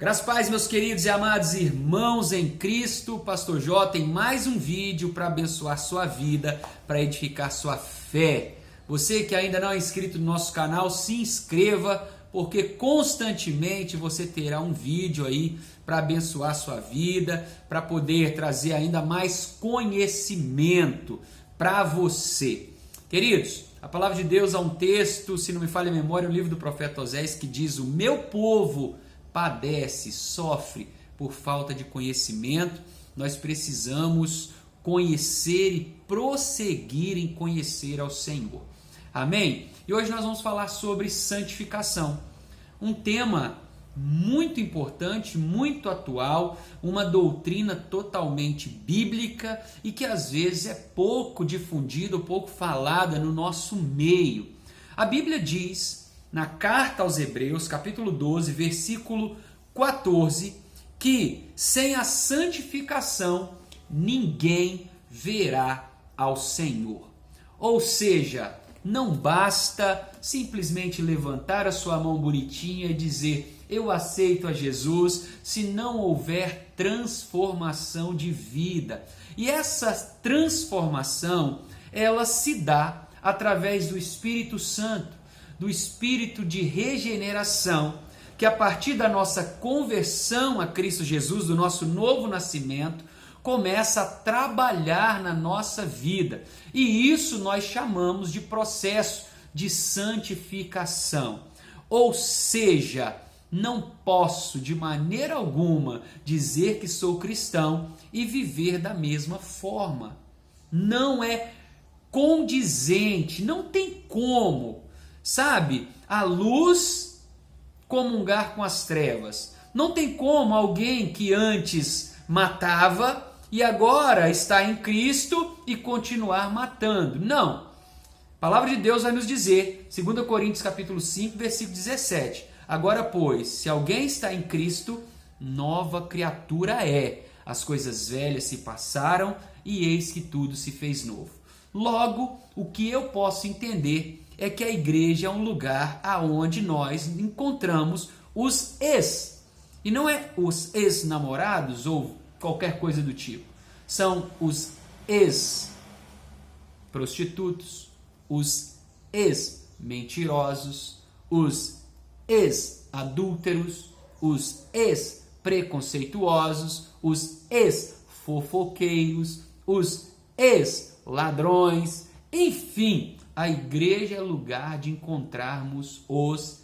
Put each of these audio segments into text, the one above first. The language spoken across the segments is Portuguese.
Graças a paz, meus queridos e amados irmãos em Cristo, Pastor Jó tem mais um vídeo para abençoar sua vida, para edificar sua fé. Você que ainda não é inscrito no nosso canal, se inscreva, porque constantemente você terá um vídeo aí para abençoar sua vida, para poder trazer ainda mais conhecimento para você. Queridos, a palavra de Deus há um texto, se não me falha a memória, o livro do profeta Oséias, que diz: o meu povo padece, sofre por falta de conhecimento. Nós precisamos conhecer e prosseguir em conhecer ao Senhor. Amém? E hoje nós vamos falar sobre santificação. Um tema muito importante, muito atual, uma doutrina totalmente bíblica e que às vezes é pouco difundida, pouco falada no nosso meio. A Bíblia diz, na carta aos Hebreus, capítulo 12, versículo 14, que sem a santificação ninguém verá ao Senhor. Ou seja, não basta simplesmente levantar a sua mão bonitinha e dizer: eu aceito a Jesus, se não houver transformação de vida. E essa transformação, ela se dá através do Espírito Santo, do espírito de regeneração, que a partir da nossa conversão a Cristo Jesus, do nosso novo nascimento, começa a trabalhar na nossa vida. E isso nós chamamos de processo de santificação. Ou seja, não posso de maneira alguma dizer que sou cristão e viver da mesma forma. Não é condizente, não tem como. Sabe, a luz comungar com as trevas. Não tem como alguém que antes matava e agora está em Cristo e continuar matando. Não. A palavra de Deus vai nos dizer, 2 Coríntios capítulo 5, versículo 17. Agora, pois, se alguém está em Cristo, nova criatura é. As coisas velhas se passaram e eis que tudo se fez novo. Logo, o que eu posso entender é que a igreja é um lugar aonde nós encontramos os ex. E não é os ex-namorados ou qualquer coisa do tipo. São os ex-prostitutos, os ex-mentirosos, os ex-adúlteros, os ex-preconceituosos, os ex-fofoqueiros, os ex-ladrões, enfim. A igreja é lugar de encontrarmos os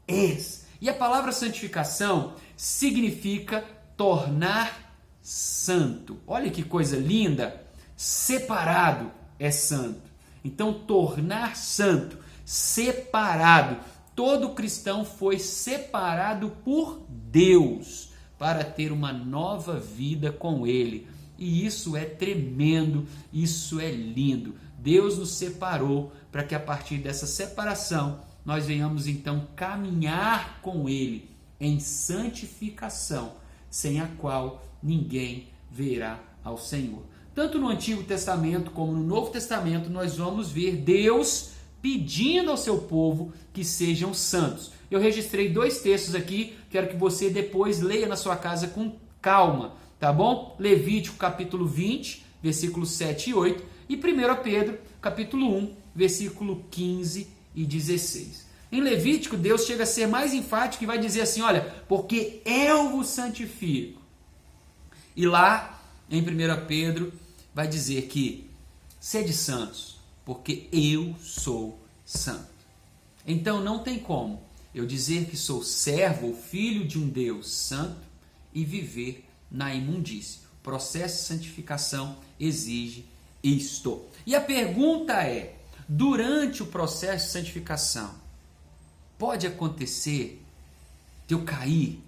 ex. E a palavra santificação significa tornar santo. Olha que coisa linda! Separado é santo. Então, tornar santo, separado. Todo cristão foi separado por Deus para ter uma nova vida com Ele. E isso é tremendo, isso é lindo. Deus nos separou para que a partir dessa separação nós venhamos então caminhar com Ele em santificação, sem a qual ninguém verá ao Senhor. Tanto no Antigo Testamento como no Novo Testamento nós vamos ver Deus pedindo ao seu povo que sejam santos. Eu registrei 2 textos aqui, quero que você depois leia na sua casa com calma, tá bom? Levítico capítulo 20, versículos 7 e 8. E 1 Pedro, capítulo 1, versículo 15 e 16. Em Levítico, Deus chega a ser mais enfático e vai dizer assim: olha, porque eu vos santifico. E lá, em 1 Pedro, vai dizer que sede santos, porque eu sou santo. Então não tem como eu dizer que sou servo ou filho de um Deus santo e viver na imundície. O processo de santificação exige isto. E a pergunta é: durante o processo de santificação, pode acontecer de eu cair,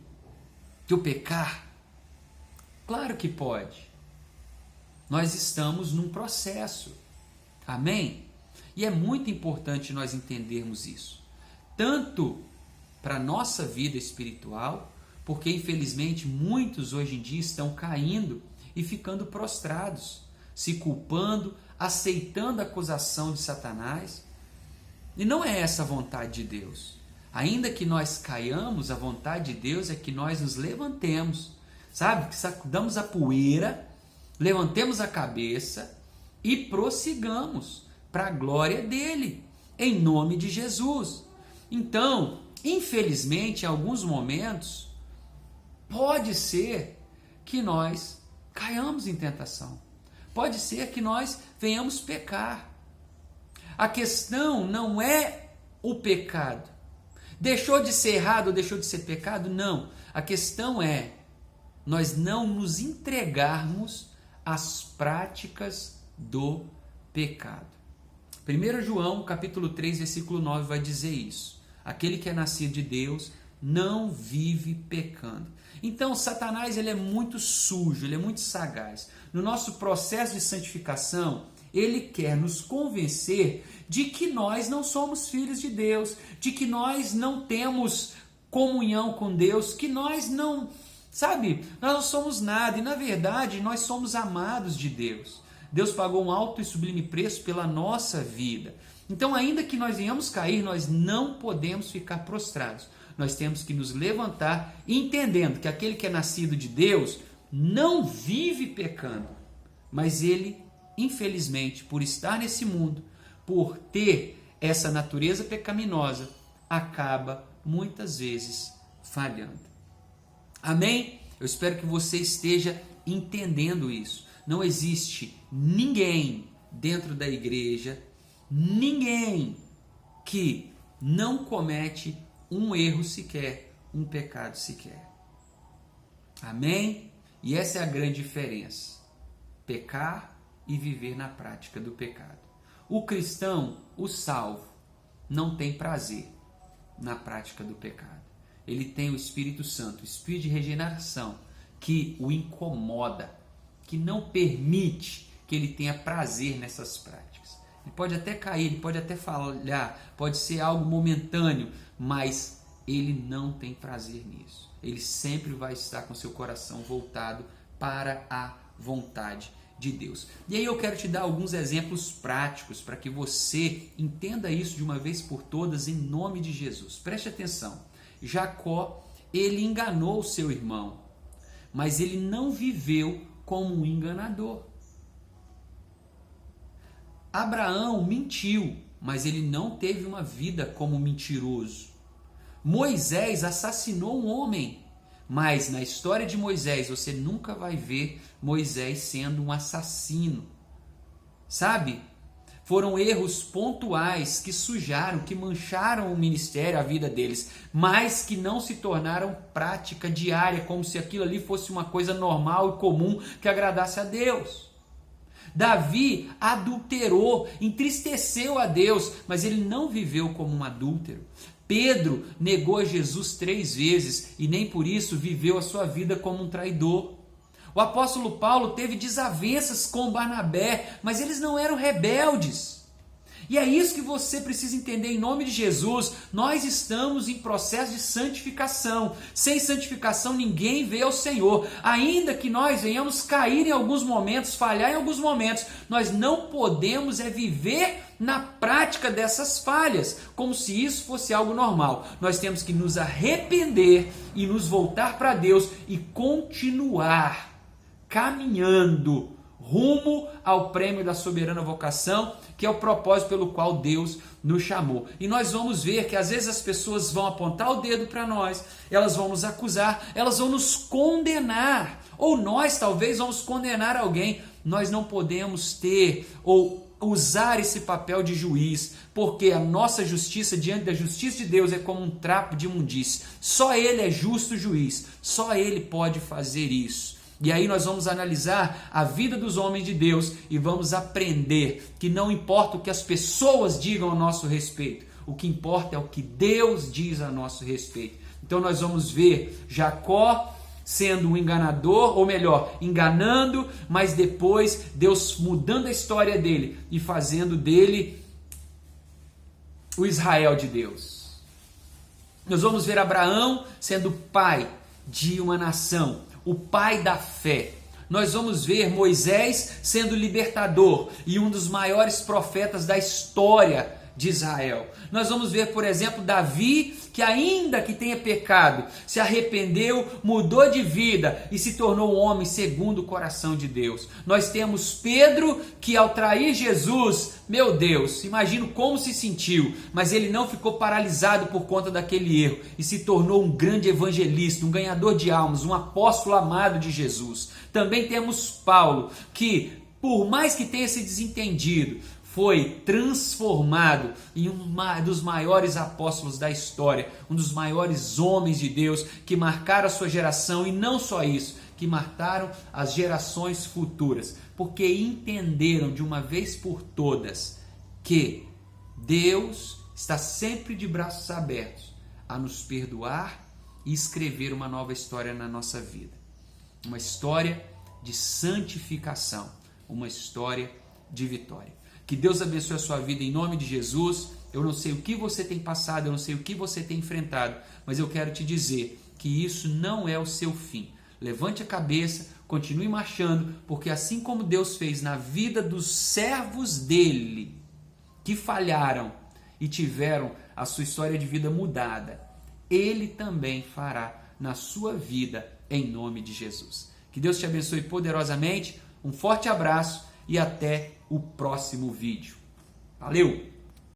de eu pecar? Claro que pode. Nós estamos num processo. Amém? E é muito importante nós entendermos isso. Tanto para a nossa vida espiritual, porque infelizmente muitos hoje em dia estão caindo e ficando prostrados, se culpando, aceitando a acusação de Satanás. E não é essa a vontade de Deus. Ainda que nós caiamos, a vontade de Deus é que nós nos levantemos, sabe? Que sacudamos a poeira, levantemos a cabeça e prossigamos para a glória dele, em nome de Jesus. Então, infelizmente, em alguns momentos, pode ser que nós caiamos em tentação. Pode ser que nós venhamos pecar. A questão não é o pecado. Deixou de ser errado ou deixou de ser pecado? Não. A questão é nós não nos entregarmos às práticas do pecado. 1 João, capítulo 3, versículo 9 vai dizer isso. Aquele que é nascido de Deus não vive pecando. Então, Satanás ele é muito sujo, ele é muito sagaz. No nosso processo de santificação, ele quer nos convencer de que nós não somos filhos de Deus, de que nós não temos comunhão com Deus, que nós não, sabe, nós não somos nada. E na verdade, nós somos amados de Deus. Deus pagou um alto e sublime preço pela nossa vida. Então, ainda que nós venhamos cair, nós não podemos ficar prostrados. Nós temos que nos levantar entendendo que aquele que é nascido de Deus não vive pecando, mas ele, infelizmente, por estar nesse mundo, por ter essa natureza pecaminosa, acaba muitas vezes falhando. Amém? Eu espero que você esteja entendendo isso. Não existe ninguém dentro da igreja, ninguém que não comete um erro sequer, um pecado sequer. Amém? E essa é a grande diferença. Pecar e viver na prática do pecado. O cristão, o salvo, não tem prazer na prática do pecado. Ele tem o Espírito Santo, o Espírito de regeneração, que o incomoda, que não permite que ele tenha prazer nessas práticas. Ele pode até cair, ele pode até falhar, pode ser algo momentâneo, mas ele não tem prazer nisso. Ele sempre vai estar com seu coração voltado para a vontade de Deus. E aí eu quero te dar alguns exemplos práticos para que você entenda isso de uma vez por todas em nome de Jesus. Preste atenção. Jacó, ele enganou o seu irmão, mas ele não viveu como um enganador. Abraão mentiu, mas ele não teve uma vida como mentiroso. Moisés assassinou um homem, mas na história de Moisés você nunca vai ver Moisés sendo um assassino. Sabe? Foram erros pontuais que sujaram, que mancharam o ministério, a vida deles, mas que não se tornaram prática diária, como se aquilo ali fosse uma coisa normal e comum que agradasse a Deus. Davi adulterou, entristeceu a Deus, mas ele não viveu como um adúltero. Pedro negou a Jesus 3 vezes e nem por isso viveu a sua vida como um traidor. O apóstolo Paulo teve desavenças com Barnabé, mas eles não eram rebeldes. E é isso que você precisa entender em nome de Jesus. Nós estamos em processo de santificação. Sem santificação ninguém vê ao Senhor. Ainda que nós venhamos cair em alguns momentos, falhar em alguns momentos, nós não podemos viver na prática dessas falhas, como se isso fosse algo normal. Nós temos que nos arrepender e nos voltar para Deus e continuar caminhando rumo ao prêmio da soberana vocação, que é o propósito pelo qual Deus nos chamou. E nós vamos ver que às vezes as pessoas vão apontar o dedo para nós, elas vão nos acusar, elas vão nos condenar, ou nós talvez vamos condenar alguém. Nós não podemos ter ou usar esse papel de juiz, porque a nossa justiça diante da justiça de Deus é como um trapo de imundície. Só Ele é justo juiz, só Ele pode fazer isso. E aí nós vamos analisar a vida dos homens de Deus e vamos aprender que não importa o que as pessoas digam a nosso respeito, o que importa é o que Deus diz a nosso respeito. Então nós vamos ver Jacó sendo um enganador, ou melhor, enganando, mas depois Deus mudando a história dele e fazendo dele o Israel de Deus. Nós vamos ver Abraão sendo pai de uma nação, o pai da fé. Nós vamos ver Moisés sendo libertador e um dos maiores profetas da história de Israel. Nós vamos ver, por exemplo, Davi, que ainda que tenha pecado, se arrependeu, mudou de vida e se tornou um homem segundo o coração de Deus. Nós temos Pedro, que ao trair Jesus, meu Deus, imagino como se sentiu, mas ele não ficou paralisado por conta daquele erro e se tornou um grande evangelista, um ganhador de almas, um apóstolo amado de Jesus. Também temos Paulo, que por mais que tenha se desentendido, foi transformado em um dos maiores apóstolos da história, um dos maiores homens de Deus que marcaram a sua geração, e não só isso, que marcaram as gerações futuras, porque entenderam de uma vez por todas que Deus está sempre de braços abertos a nos perdoar e escrever uma nova história na nossa vida. Uma história de santificação, uma história de vitória. Que Deus abençoe a sua vida em nome de Jesus. Eu não sei o que você tem passado, eu não sei o que você tem enfrentado, mas eu quero te dizer que isso não é o seu fim. Levante a cabeça, continue marchando, porque assim como Deus fez na vida dos servos dele, que falharam e tiveram a sua história de vida mudada, Ele também fará na sua vida, em nome de Jesus. Que Deus te abençoe poderosamente, um forte abraço e até o próximo vídeo. Valeu!